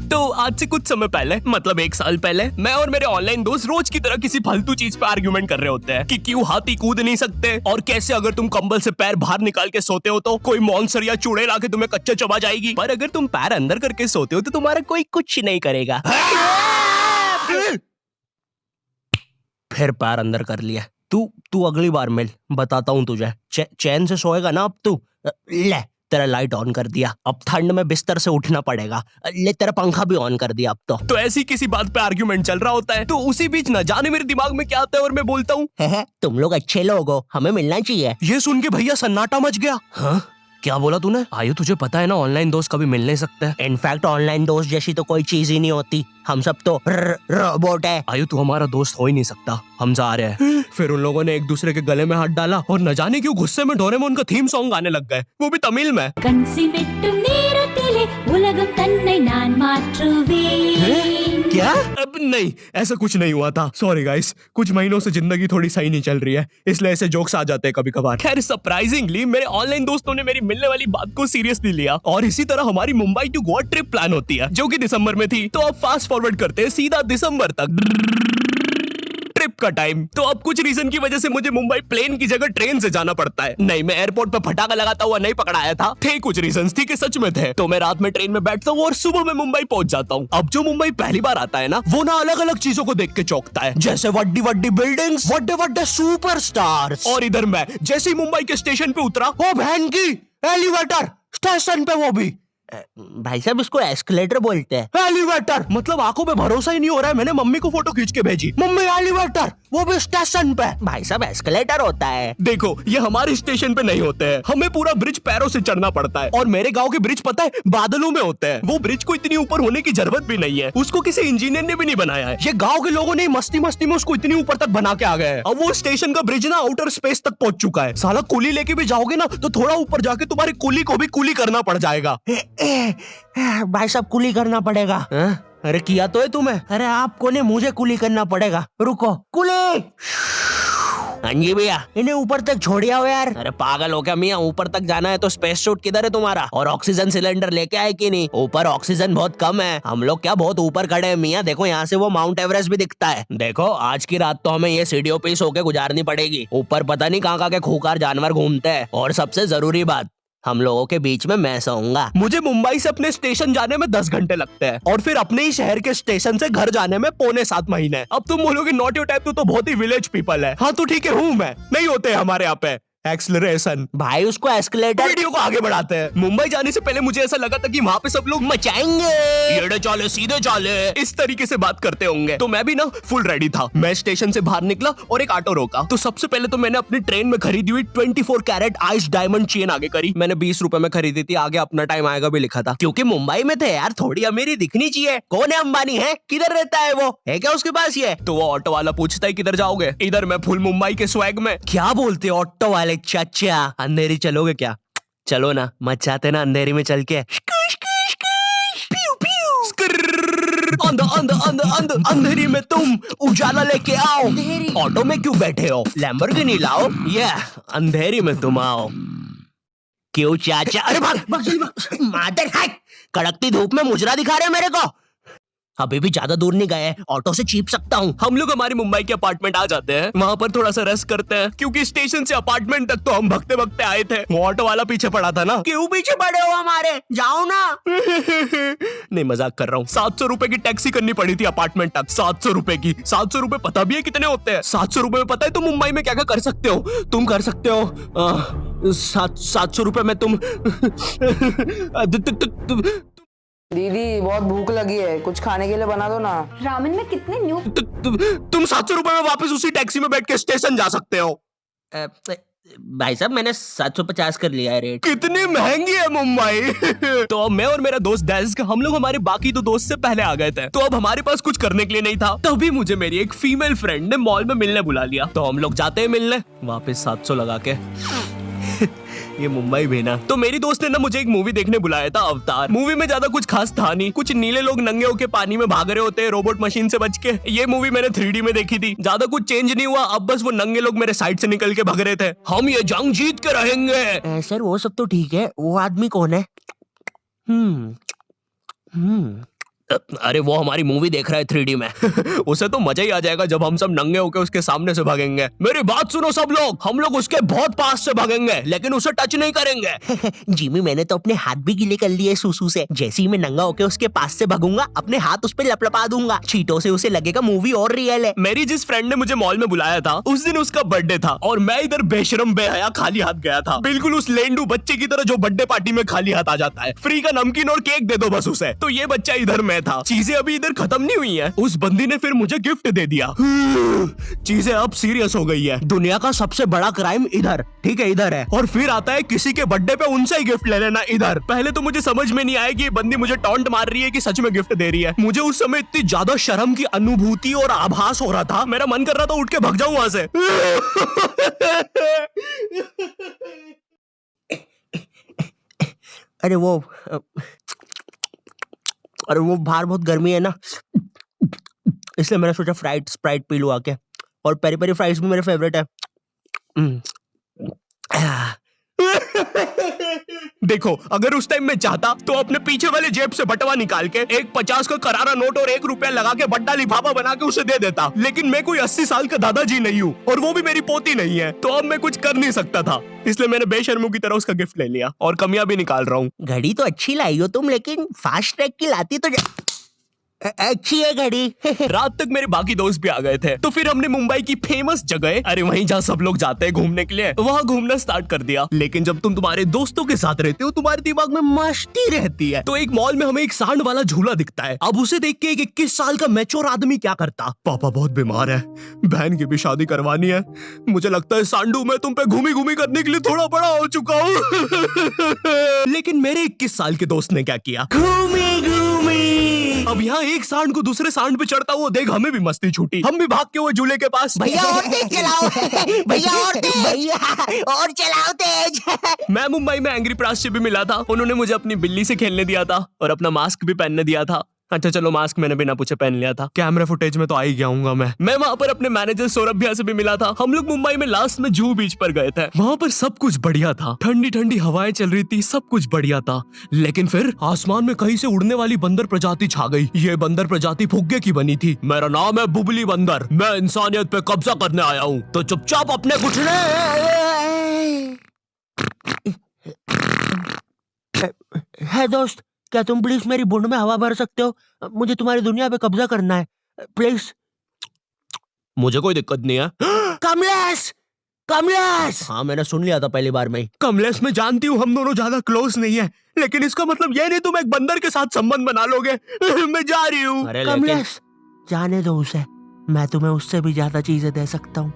तो आज से कुछ समय पहले, मतलब 1 साल पहले, मैं और मेरे ऑनलाइन दोस्त रोज की तरह किसी फालतू चीज पे आर्ग्यूमेंट कर रहे होते हैं कि क्यों हाथी कूद नहीं सकते, और कैसे अगर तुम कंबल से पैर बाहर निकाल के सोते हो तो कोई मॉन्स्टर या चूड़ैल आके तुम्हें कच्चा चबा जाएगी, पर अगर तुम पैर अंदर करके सोते हो तो तुम्हारा कोई कुछ नहीं करेगा। फिर पैर अंदर कर लिया। तू अगली बार मिल, बताता हूँ तुझे। चैन से सोएगा ना अब तू। ले तेरा लाइट ऑन कर दिया, अब ठंड में बिस्तर से उठना पड़ेगा। ले तेरा पंखा भी ऑन कर दिया अब तो ऐसी किसी बात पे आर्ग्यूमेंट चल रहा होता है, तो उसी बीच न जाने मेरे दिमाग में क्या आता है और मैं बोलता हूँ, तुम लोग अच्छे लोग हो, हमें मिलना चाहिए। ये सुन के भैया सन्नाटा मच गया। हाँ क्या बोला तूने? आयु तुझे पता है ना ऑनलाइन दोस्त कभी मिल नहीं सकते। इनफैक्ट ऑनलाइन दोस्त जैसी तो कोई चीज ही नहीं होती, हम सब तो रोबोट है। आयु तू हमारा दोस्त हो ही नहीं सकता, हम जा रहे हैं। फिर उन लोगों ने एक दूसरे के गले में हाथ डाला और न जाने क्यों गुस्से में डोरेमोन का थीम सॉन्ग गाने लग गए, वो भी तमिल में। क्या? अब नहीं, ऐसा कुछ नहीं हुआ था। सॉरी गाइस, कुछ महीनों से जिंदगी थोड़ी सही नहीं चल रही है, इसलिए ऐसे जोक्स आ जाते हैं कभी कभार। खैर सरप्राइजिंगली मेरे ऑनलाइन दोस्तों ने मेरी मिलने वाली बात को सीरियसली लिया और इसी तरह हमारी Mumbai to Goa trip plan होती है, जो कि दिसंबर में थी। तो अब फास्ट फॉरवर्ड करते हैं सीधा दिसंबर तक ट्रिप का टाइम। तो अब कुछ रीजन की वजह से मुझे मुंबई प्लेन की जगह ट्रेन से जाना पड़ता है। नहीं, मैं एयरपोर्ट पर फटाका लगाता हुआ नहीं पकड़ाया था, थे कुछ रीजंस, थी कि सच में थे। तो मैं रात में ट्रेन में बैठता हूँ और सुबह में मुंबई पहुंच जाता हूँ। अब जो मुंबई पहली बार आता है ना, वो ना अलग अलग चीजों को देख के चौंकता है, जैसे वड्डी वड्डी बिल्डिंग्स, वड्डे वड्डे सुपरस्टार्स। और इधर मैं जैसे ही मुंबई के स्टेशन पे उतरा, वो बहन की एलिवेटर स्टेशन पे, वो भी भाई साहब इसको एस्केलेटर बोलते हैं। एलिवेटर मतलब आंखों पे भरोसा ही नहीं हो रहा है। मैंने मम्मी को फोटो खींच के भेजी, मम्मी एलिवेटर, वो भी स्टेशन पे। भाई साहब एस्केलेटर होता है। देखो ये हमारे स्टेशन पे नहीं होते हैं, हमें पूरा ब्रिज पैरों से चढ़ना पड़ता है। और मेरे गांव के ब्रिज पता है बादलों में होते हैं। वो ब्रिज को इतनी ऊपर होने की जरूरत भी नहीं है, उसको किसी इंजीनियर ने भी नहीं बनाया है। ये गाँव के लोगों ने मस्ती मस्ती में उसको इतनी ऊपर तक बना के आ गए हैं। अब वो स्टेशन का ब्रिज ना आउटर स्पेस तक पहुंच चुका है। साला कुली लेके भी जाओगे ना तो थोड़ा ऊपर जाके तुम्हारी कुली को भी कुली करना पड़ जाएगा। भाई साहब कुली करना पड़ेगा। अरे किया तो है तुम्हें। अरे आपको ने मुझे कुली करना पड़ेगा। रुको, कुली। हाँ जी भैया, इन्हें ऊपर तक छोड़िया हो यार। अरे पागल हो क्या मियाँ, ऊपर तक जाना है तो स्पेस सूट किधर है तुम्हारा? और ऑक्सीजन सिलेंडर लेके आए कि नहीं? ऊपर ऑक्सीजन बहुत कम है, हम लोग क्या बहुत ऊपर खड़े हैं मियाँ। देखो यहाँ से वो माउंट एवरेस्ट भी दिखता है। देखो आज की रात तो हमें ये सीढ़ियों पे सो के गुजारनी पड़ेगी। ऊपर पता नहीं कहाँ के खूंखार जानवर घूमते हैं। और सबसे जरूरी बात, हम लोगों के बीच में मैं सोऊंगा। मुझे मुंबई से अपने स्टेशन जाने में 10 घंटे लगते हैं और फिर अपने ही शहर के स्टेशन से घर जाने में 6.25 महीने। अब तुम बोलोगे नॉट योर टाइप, तो बहुत ही विलेज पीपल है। हाँ तो ठीक है, हूँ मैं, नहीं होते हमारे यहाँ पे एक्सेलरेशन। भाई उसको एस्केलेटर। वीडियो को आगे बढ़ाते हैं। मुंबई जाने से पहले मुझे ऐसा लगा था कि वहाँ पे सब लोग मचाएंगे, येड़े चाले सीधे चाले, इस तरीके से बात करते होंगे। तो मैं भी ना फुल रेडी था। मैं स्टेशन से बाहर निकला और एक ऑटो रोका। तो सबसे पहले तो मैंने अपनी ट्रेन में खरीदी हुई 24 कैरेट आइस डायमंड चेन आगे करी। मैंने 20 रुपए में खरीदी थी, आगे अपना टाइम आएगा भी लिखा था, क्योंकि मुंबई में थे यार, थोड़ी अमीरी दिखनी चाहिए। कौन है अंबानी? है किधर रहता है वो? है क्या उसके पास? ये तो वो ऑटो वाला पूछता है किधर जाओगे? इधर मैं फुल मुंबई के स्वैग में। क्या बोलते ऑटो वाले? चाचा अंधेरी चलोगे क्या? चलो ना, मचाते ना अंधेरी में चल के। अंधेरी में तुम उजाला लेके आओ। ऑटो में क्यों बैठे हो? लैम्बोर्गिनी लाओ। ये अंधेरी में तुम आओ। क्यों चाचा? अरे भाग मादर है, कड़कती धूप में मुजरा दिखा रहे मेरे को। अभी भी ज्यादा दूर नहीं गए, ऑटो से चीप सकता हूँ। हम लोग हमारी मुंबई के अपार्टमेंट आ जाते हैं, वहाँ पर थोड़ा सा रेस्ट करते हैं, क्योंकि स्टेशन से अपार्टमेंट तक तो हम भगते भगते आए थे। वो ऑटो वाला पीछे पड़ा था ना। क्यों पीछे पड़े हो हमारे? जाओ ना। नहीं मजाक कर रहा हूँ। 700 रुपए की टैक्सी करनी पड़ी थी अपार्टमेंट तक। 700 रुपए की। 700 रुपए पता भी है कितने होते हैं? 700 रुपए में पता है तुम मुंबई में क्या क्या कर सकते हो? तुम कर सकते हो 700 रुपए में तुम दीदी बहुत भूख लगी है, कुछ खाने के लिए बना दो ना। रामेन में कितने न्यू। तुम 700 रुपए में वापस उसी टैक्सी में बैठ के स्टेशन जा सकते हो। भाई साहब मैंने 750 कर लिया है रेट। कितनी महंगी है मुंबई। तो अब मैं और मेरा दोस्त डेस्क, हम लोग हमारे बाकी 2 दोस्त से पहले आ गए थे। तो अब हमारे पास कुछ करने के लिए नहीं था। तभी मुझे मेरी एक फीमेल फ्रेंड ने मॉल में मिलने बुला लिया। तो हम लोग जाते हैं मिलने, वापस 700 लगा के। ये मुंबई भी ना। तो मेरी दोस्त ने ना मुझे एक मूवी देखने बुलाया था, अवतार। मूवी में ज्यादा कुछ खास था नहीं, कुछ नीले लोग नंगे होके पानी में भाग रहे होते हैं रोबोट मशीन से बच के। ये मूवी मैंने 3D में देखी थी, ज्यादा कुछ चेंज नहीं हुआ। अब बस वो नंगे लोग मेरे साइड से निकल के भाग रहे थे। हम ये जंग जीत के रहेंगे। सर वो सब तो ठीक है, वो आदमी कौन है? अरे वो हमारी मूवी देख रहा है 3D में। उसे तो मजा ही आ जाएगा जब हम सब नंगे होके उसके सामने से भागेंगे। मेरी बात सुनो सब लोग, हम लोग उसके बहुत पास से भागेंगे लेकिन उसे टच नहीं करेंगे। जिमी मैंने तो अपने हाथ भी गीले कर लिए सुसु से। जैसे ही मैं नंगा होके उसके पास से भागूंगा अपने हाथ उस पे लपलपा दूंगा। चीटों से उसे लगेगा मूवी और रियल है। मेरी जिस फ्रेंड ने मुझे मॉल में बुलाया था उस दिन उसका बर्थडे था और मैं इधर बेशरम बेहया खाली हाथ गया था, बिल्कुल उस लेंडू बच्चे की तरह जो बर्थडे पार्टी में खाली हाथ आ जाता है। फ्री का नमकीन और केक दे दो बस उसे। तो ये बच्चा इधर मैं था। चीजें अभी इधर खत्म नहीं हुई हैं। उस बंदी ने फिर मुझे गिफ्ट दे दिया। चीजें अब सीरियस हो गई है। दुनिया का सबसे बड़ा क्राइम इधर, ठीक है इधर है, और फिर आता है किसी के बर्थडे पे उनसे ही गिफ्ट ले लेना इधर। पहले तो मुझे समझ में नहीं आया कि ये बंदी मुझे टॉन्ट मार रही है कि सच में गिफ्ट दे रही है। मुझे उस समय इतनी ज्यादा शर्म की अनुभूति और आभास हो रहा था, मेरा मन कर रहा था उठ के भाग जाऊं वहां से। अरे वो बाहर बहुत गर्मी है ना, इसलिए मैंने सोचा स्प्राइट पी लूं आके। और पेरी पेरी फ्राइज भी मेरे फेवरेट है। देखो अगर उस टाइम मैं चाहता तो अपने पीछे वाले जेब से बटवा निकाल के एक 50 का करारा नोट और 1 रुपया लगा के बड्डा लिफाफा बना के उसे दे देता, लेकिन मैं कोई 80 साल का दादाजी नहीं हूँ और वो भी मेरी पोती नहीं है, तो अब मैं कुछ कर नहीं सकता था। इसलिए मैंने बेशर्मों की तरह उसका गिफ्ट ले लिया और कमियां भी निकाल रहा हूँ। घड़ी तो अच्छी लाई हो तुम, लेकिन फास्ट ट्रैक की लाती तो अच्छी है घड़ी। रात तक मेरे बाकी दोस्त भी आ गए थे, तो फिर हमने मुंबई की फेमस जगह, अरे वहीं जहाँ सब लोग जाते हैं घूमने के लिए, वहाँ घूमना स्टार्ट कर दिया। लेकिन जब तुम तुम्हारे दोस्तों के साथ रहते हो तुम्हारे दिमाग में मस्ती रहती है। तो एक मॉल में हमें एक सांड वाला झूला दिखता है। अब उसे देख के एक 21 साल का मैच्योर आदमी क्या करता, पापा बहुत बीमार है, बहन की भी शादी करवानी है, मुझे लगता है सांडू मैं तुम पे घूमी घूमी करने के लिए थोड़ा बड़ा हो चुका हूँ। लेकिन मेरे 21 साल के दोस्त ने क्या किया, घूमी घूमी। अब यहाँ एक सांड को दूसरे सांड पे चढ़ता हुआ देख हमें भी मस्ती छूटी। हम भी भाग के हुए झूले के पास, भैया और तेज चलाओ, भैया और तेज, भैया और चलाओ तेज। मैं मुंबई में एंग्री प्रास से भी मिला था। उन्होंने मुझे अपनी बिल्ली से खेलने दिया था और अपना मास्क भी पहनने दिया था। अच्छा चलो मास्क मैंने बिना पूछे पहन लिया था, कैमरा फुटेज में तो आ ही गया हूँ मैं वहाँ पर अपने मैनेजर सौरभ भैया से भी मिला था। हम लोग मुंबई में लास्ट में जूहू बीच पर गए थे। वहाँ पर सब कुछ बढ़िया था, ठंडी ठंडी हवाएं चल रही थी, सब कुछ बढ़िया था। लेकिन फिर आसमान में कहीं से उड़ने वाली बंदर प्रजाति छा गई। ये बंदर प्रजाति फुग्गे की बनी थी। मेरा नाम है बुबली बंदर, मैं इंसानियत पे कब्जा करने आया हूँ, तो चुपचाप अपने घुटने। है दोस्त, क्या तुम प्लीज मेरी बूंद में हवा भर सकते हो? मुझे तुम्हारी दुनिया पे कब्जा करना है प्लीज। मुझे कोई दिक्कत नहीं है। कमलेश, कमलेश। हाँ मैंने सुन लिया था पहली बार में। कमलेश मैं जानती हूँ हम दोनों ज्यादा क्लोज नहीं है, लेकिन इसका मतलब ये नहीं तुम एक बंदर के साथ संबंध बना लोगे। मैं जा रही हूँ। कमलेश जाने दो उसे, मैं तुम्हें उससे भी ज्यादा चीजें दे सकता हूँ।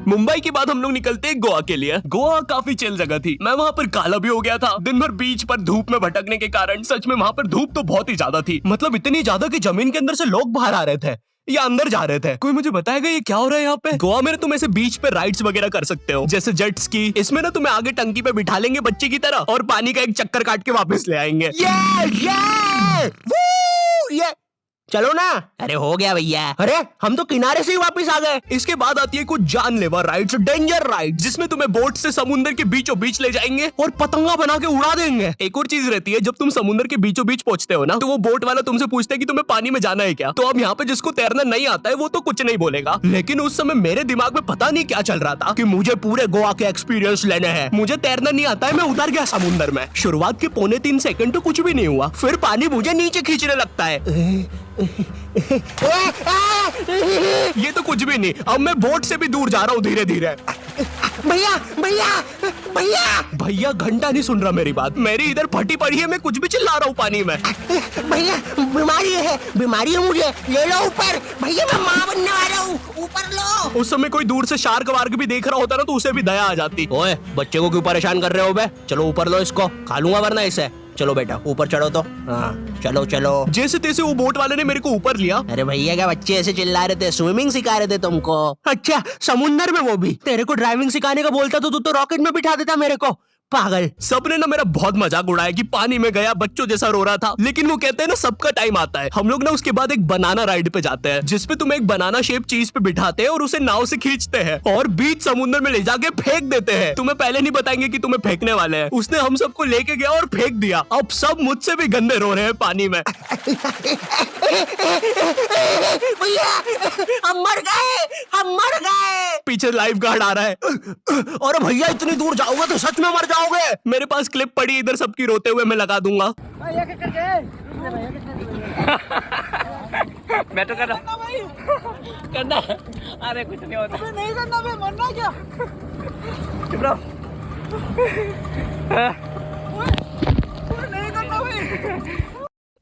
मुंबई के बाद हम लोग निकलते हैं गोवा के लिए। गोवा काफी चिल जगह थी। मैं वहाँ पर काला भी हो गया था दिन भर बीच पर धूप में भटकने के कारण। सच में वहाँ पर धूप तो बहुत ही ज्यादा थी, मतलब इतनी ज्यादा कि जमीन के अंदर से लोग बाहर आ रहे थे या अंदर जा रहे थे। कोई मुझे बताएगा ये क्या हो रहा है यहाँ पे? गोवा में तुम ऐसे बीच पे राइड्स वगैरह कर सकते हो, जैसे जेट स्की। इसमें ना तुम्हें आगे टंकी पे बिठा लेंगे बच्चे की तरह और पानी का एक चक्कर काट के वापस ले आएंगे। चलो ना। अरे हो गया भैया, अरे हम तो किनारे से ही वापस आ गए। इसके बाद आती है कुछ जानलेवा राइड्स, डेंजर राइड, जिसमें तुम्हें बोट से समुद्र के बीचों बीच ले जाएंगे और पतंगा बना के उड़ा देंगे। एक और चीज रहती है, जब तुम समुद्र के बीचों बीच पहुंचते हो ना, तो वो बोट वाला तुमसे पूछता है कि तुम्हें पानी में जाना है क्या। तो अब यहाँ पे जिसको तैरना नहीं आता है वो तो कुछ नहीं बोलेगा, लेकिन उस समय मेरे दिमाग में पता नहीं क्या चल रहा था कि मुझे पूरे गोवा के एक्सपीरियंस लेने हैं। मुझे तैरना नहीं आता है, मैं उतर गया समुद्र में। शुरुआत के 3.25 सेकंड तो कुछ भी नहीं हुआ, फिर पानी मुझे नीचे खींचने लगता है। ये तो कुछ भी नहीं, अब मैं बोट से भी दूर जा रहा हूँ धीरे धीरे। भैया भैया भैया भैया घंटा नहीं सुन रहा मेरी बात, मेरी इधर फटी पड़ी है, मैं कुछ भी चिल्ला रहा हूँ पानी में। भैया बीमारी है मुझे, ले लो ऊपर। भैया मैं माँ बनने वाला हूँ, ऊपर लो। उस समय कोई दूर से शार्क वार्क भी देख रहा होता ना तो उसे भी दया आ जाती। ओए बच्चे को क्यों परेशान कर रहे हो बे? चलो ऊपर लो इसको, खा लूंगा वरना इसे। चलो बेटा ऊपर चढ़ो तो। हाँ चलो चलो। जैसे तैसे वो बोट वाले ने मेरे को ऊपर लिया। अरे भैया क्या बच्चे ऐसे चिल्ला रहे थे, स्विमिंग सिखा रहे थे तुमको? अच्छा समुंदर में, वो भी तेरे को ड्राइविंग सिखाने का बोलता तो तू तो रॉकेट में बिठा देता मेरे को। पागल। सबने ना मेरा बहुत मजाक उड़ाया कि पानी में गया बच्चों जैसा रो रहा था, लेकिन वो कहते हैं ना सबका टाइम आता है। हम लोग ना उसके बाद एक बनाना राइड पे जाते हैं जिसपे तुम्हें एक बनाना शेप चीज पे बिठाते हैं और उसे नाव से खींचते हैं और बीच समुद्र में ले जाके फेंक देते हैं। तुम्हें पहले नहीं बताएंगे कि तुम्हें फेंकने वाले हैं। उसने हम सबको लेके गया और फेंक दिया। अब सब मुझसे भी गंदे रो रहे हैं पानी में। भैया हम मर गए। पीछे लाइफ गार्ड आ रहा है। और भैया इतनी दूर जाओगे तो सच में मर जाओगे। मेरे पास क्लिप पड़ी इधर सबकी रोते हुए, मैं लगा दूंगा। मैं तो करना अरे कुछ नहीं होता, नहीं करना भाई, मरना क्या, चुप रहो। नहीं करना भाई।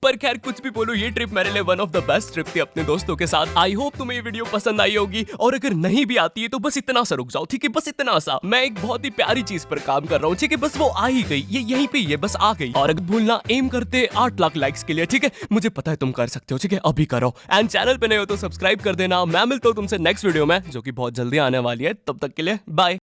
पर खैर कुछ भी बोलो, ये ट्रिप मेरे लिए one of the best trip थी अपने दोस्तों के साथ। आई होप तुम्हें ये वीडियो पसंद आई होगी, और अगर नहीं भी आती है तो बस इतना सा रुक जाओ, ठीक है, बस इतना सा। मैं एक बहुत ही प्यारी चीज पर काम कर रहा हूँ, ठीक है, बस वो आ ही गई, ये यहीं पे ये बस आ गई। और अगर भूलना एम करते 8 लाख लाइक्स के लिए, ठीक है, मुझे पता है तुम कर सकते हो, ठीक है, अभी करो। एंड चैनल पे नए हो तो सब्सक्राइब कर देना। मैं मिलता हूँ तुमसे नेक्स्ट वीडियो में जो कि बहुत जल्दी आने वाली है। तब तक के लिए बाय।